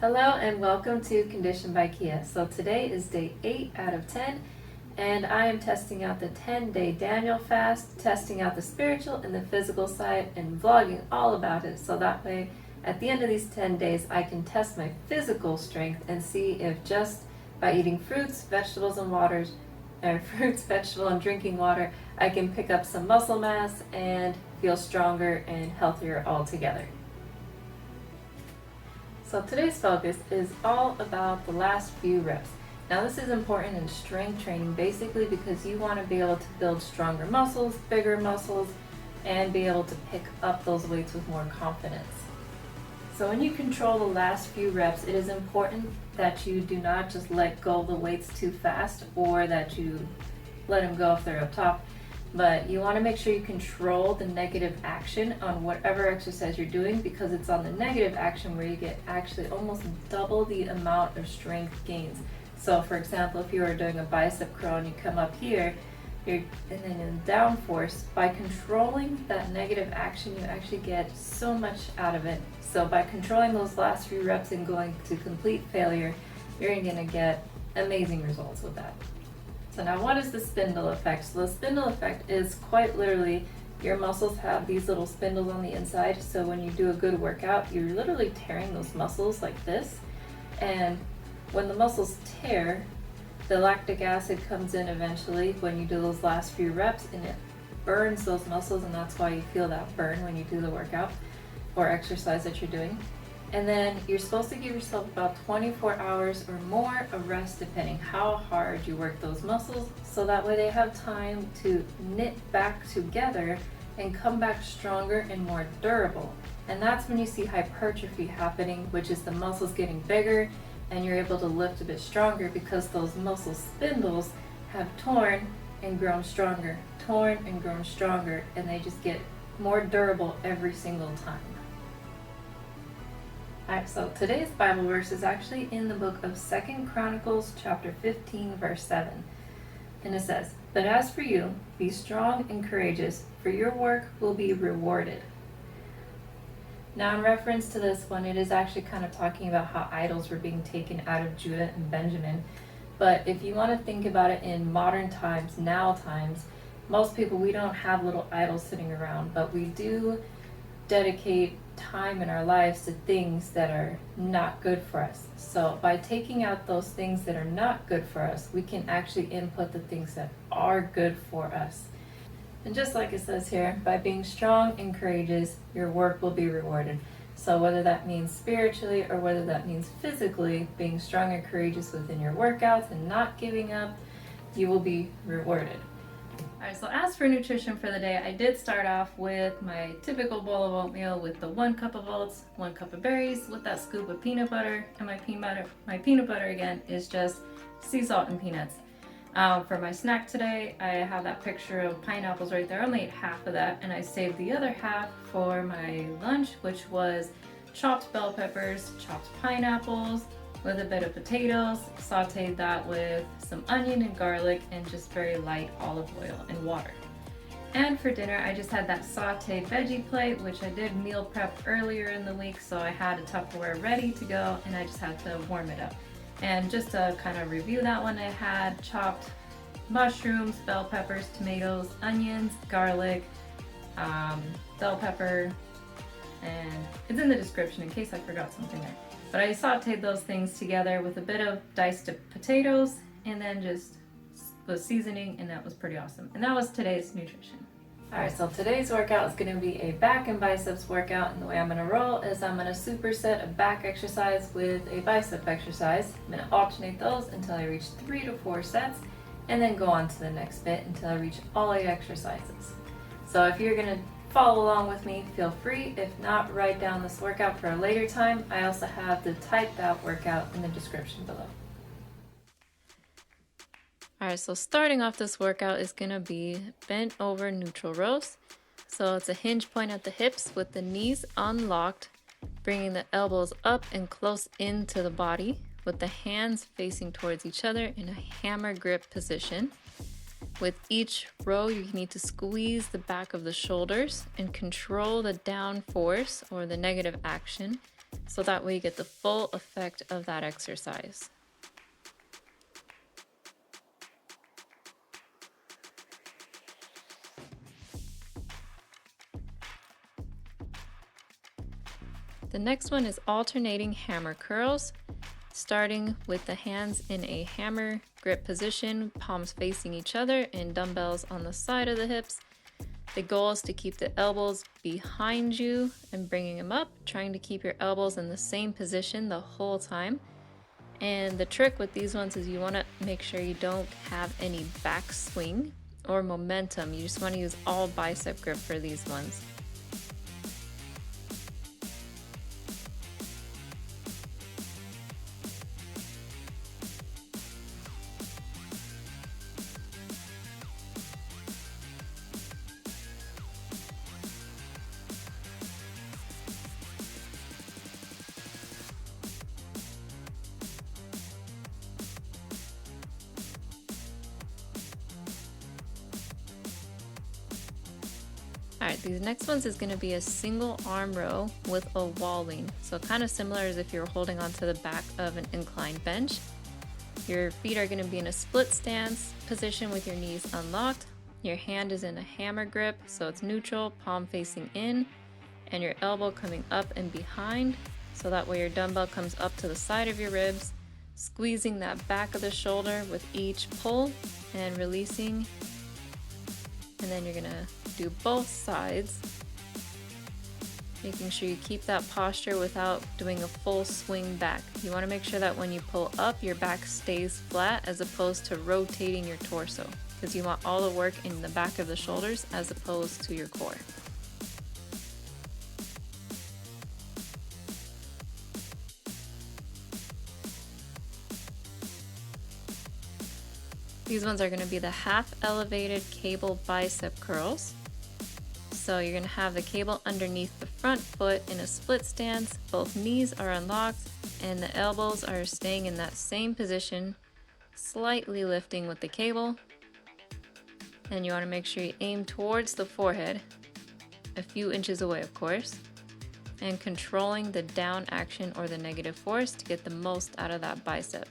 Hello and welcome to Conditioned by Kia. So today is day 8 out of 10 and I am testing out the 10-day Daniel fast, testing out the spiritual and the physical side and vlogging all about it. So that way at the end of these 10 days I can test my physical strength and see if just by eating fruits, vegetables and vegetable and drinking water, I can pick up some muscle mass and feel stronger and healthier altogether. So today's focus is all about the last few reps. Now this is important in strength training basically because you want to be able to build stronger muscles, bigger muscles, and be able to pick up those weights with more confidence. So when you control the last few reps, it is important that you do not just let go of the weights too fast or that you let them go if they're up top. But you want to make sure you control the negative action on whatever exercise you're doing because it's on the negative action where you get actually almost double the amount of strength gains. So for example, if you are doing a bicep curl and you come up here, and then in down force, by controlling that negative action, you actually get so much out of it. So by controlling those last few reps and going to complete failure, you're going to get amazing results with that. So now what is the spindle effect? So the spindle effect is quite literally your muscles have these little spindles on the inside. So when you do a good workout, you're literally tearing those muscles like this. And when the muscles tear, the lactic acid comes in eventually when you do those last few reps and it burns those muscles, and that's why you feel that burn when you do the workout or exercise that you're doing. And then you're supposed to give yourself about 24 hours or more of rest depending how hard you work those muscles, so that way they have time to knit back together and come back stronger and more durable. And that's when you see hypertrophy happening, which is the muscles getting bigger and you're able to lift a bit stronger because those muscle spindles have torn and grown stronger, and they just get more durable every single time. Alright, so today's Bible verse is actually in the book of 2 Chronicles chapter 15 verse 7. And it says, "But as for you, be strong and courageous, for your work will be rewarded." Now in reference to this one, it is actually kind of talking about how idols were being taken out of Judah and Benjamin. But if you want to think about it in modern times, now times, most people, we don't have little idols sitting around, but we do dedicate time in our lives to things that are not good for us. So by taking out those things that are not good for us, we can actually input the things that are good for us. And just like it says here, by being strong and courageous, your work will be rewarded. So whether that means spiritually or whether that means physically, being strong and courageous within your workouts and not giving up, you will be rewarded. Alright, so as for nutrition for the day, I did start off with my typical bowl of oatmeal with the 1 cup of oats, 1 cup of berries with that scoop of peanut butter, and my peanut butter again is just sea salt and peanuts. For my snack today, I have that picture of pineapples right there. I only ate half of that, and I saved the other half for my lunch, which was chopped bell peppers, chopped pineapples, with a bit of potatoes, sauteed that with some onion and garlic and just very light olive oil and water. And for dinner, I just had that sauteed veggie plate, which I did meal prep earlier in the week, so I had a Tupperware ready to go and I just had to warm it up. And just to kind of review that one, I had chopped mushrooms, bell peppers, tomatoes, onions, garlic, bell pepper, and it's in the description in case I forgot something there. But I sauteed those things together with a bit of diced potatoes and then just was seasoning, and that was pretty awesome. And that was today's nutrition. Alright, so today's workout is going to be a back and biceps workout, and the way I'm going to roll is I'm going to superset a back exercise with a bicep exercise. I'm going to alternate those until I reach 3 to 4 sets, and then go on to the next bit until I reach all 8 exercises. So if you're going to follow along with me, feel free. If not, write down this workout for a later time. I also have the typed out workout in the description below. Alright, so starting off this workout is going to be bent over neutral rows. So it's a hinge point at the hips with the knees unlocked, bringing the elbows up and close into the body with the hands facing towards each other in a hammer grip position. With each row, you need to squeeze the back of the shoulders and control the down force or the negative action so that way you get the full effect of that exercise. The next one is alternating hammer curls, starting with the hands in a hammer grip position, palms facing each other, and dumbbells on the side of the hips. The goal is to keep the elbows behind you and bringing them up, trying to keep your elbows in the same position the whole time. And the trick with these ones is you want to make sure you don't have any back swing or momentum. You just want to use all bicep grip for these ones. Alright, these next ones is going to be a single arm row with a walling. So kind of similar as if you're holding onto the back of an inclined bench. Your feet are going to be in a split stance position with your knees unlocked. Your hand is in a hammer grip, so it's neutral, palm facing in, and your elbow coming up and behind. So that way your dumbbell comes up to the side of your ribs, squeezing that back of the shoulder with each pull and releasing. And then you're going to do both sides, making sure you keep that posture without doing a full swing back. You want to make sure that when you pull up, your back stays flat as opposed to rotating your torso, because you want all the work in the back of the shoulders as opposed to your core. These ones are going to be the half elevated cable bicep curls. So you're going to have the cable underneath the front foot in a split stance. Both knees are unlocked and the elbows are staying in that same position, slightly lifting with the cable. And you want to make sure you aim towards the forehead, a few inches away of course, and controlling the down action or the negative force to get the most out of that bicep.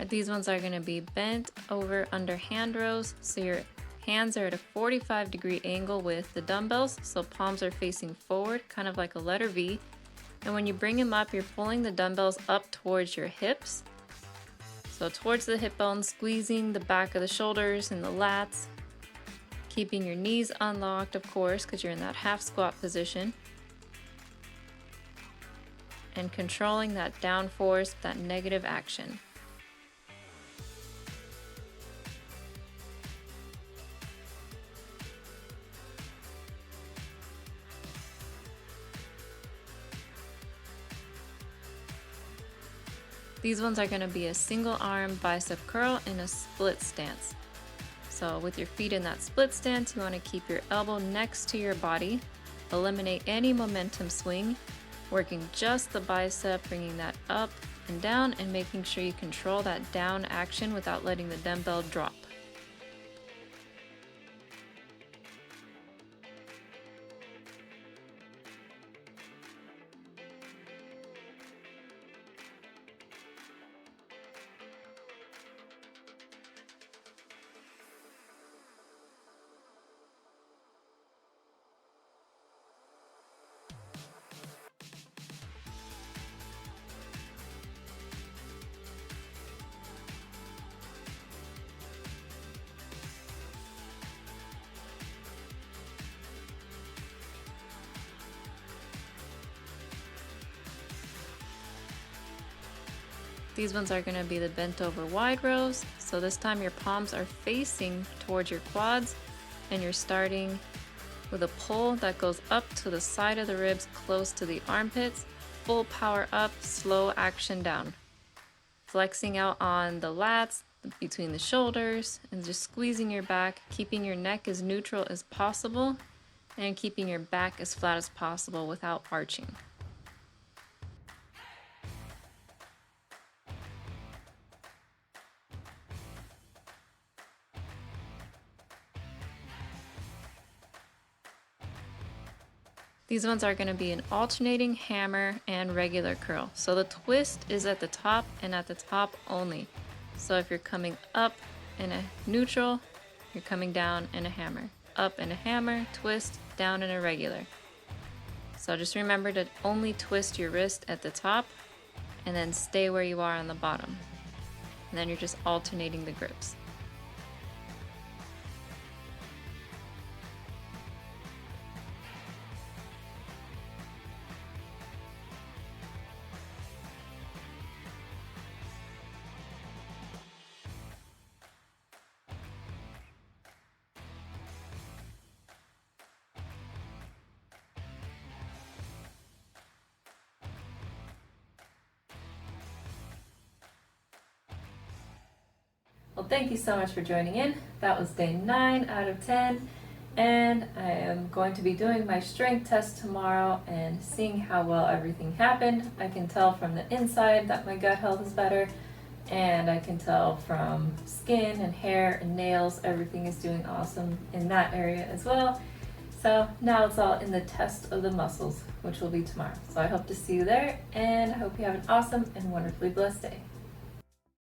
These ones are going to be bent over under hand rows, so your hands are at a 45-degree angle with the dumbbells, so palms are facing forward, kind of like a letter V. And when you bring them up, you're pulling the dumbbells up towards your hips, so towards the hip bones, squeezing the back of the shoulders and the lats, keeping your knees unlocked, of course, because you're in that half squat position, and controlling that down force, that negative action. These ones are going to be a single arm bicep curl in a split stance. So with your feet in that split stance, you want to keep your elbow next to your body, eliminate any momentum swing, working just the bicep, bringing that up and down and making sure you control that down action without letting the dumbbell drop. These ones are going to be the bent over wide rows. So this time your palms are facing towards your quads and you're starting with a pull that goes up to the side of the ribs close to the armpits. Full power up, slow action down. Flexing out on the lats, between the shoulders and just squeezing your back, keeping your neck as neutral as possible and keeping your back as flat as possible without arching. These ones are going to be an alternating hammer and regular curl. So the twist is at the top and at the top only. So if you're coming up in a neutral, you're coming down in a hammer. Up in a hammer, twist, down in a regular. So just remember to only twist your wrist at the top and then stay where you are on the bottom. And then you're just alternating the grips. Well, thank you so much for joining in. That was day 9 out of 10. And I am going to be doing my strength test tomorrow and seeing how well everything happened. I can tell from the inside that my gut health is better. And I can tell from skin and hair and nails, everything is doing awesome in that area as well. So now it's all in the test of the muscles, which will be tomorrow. So I hope to see you there, and I hope you have an awesome and wonderfully blessed day.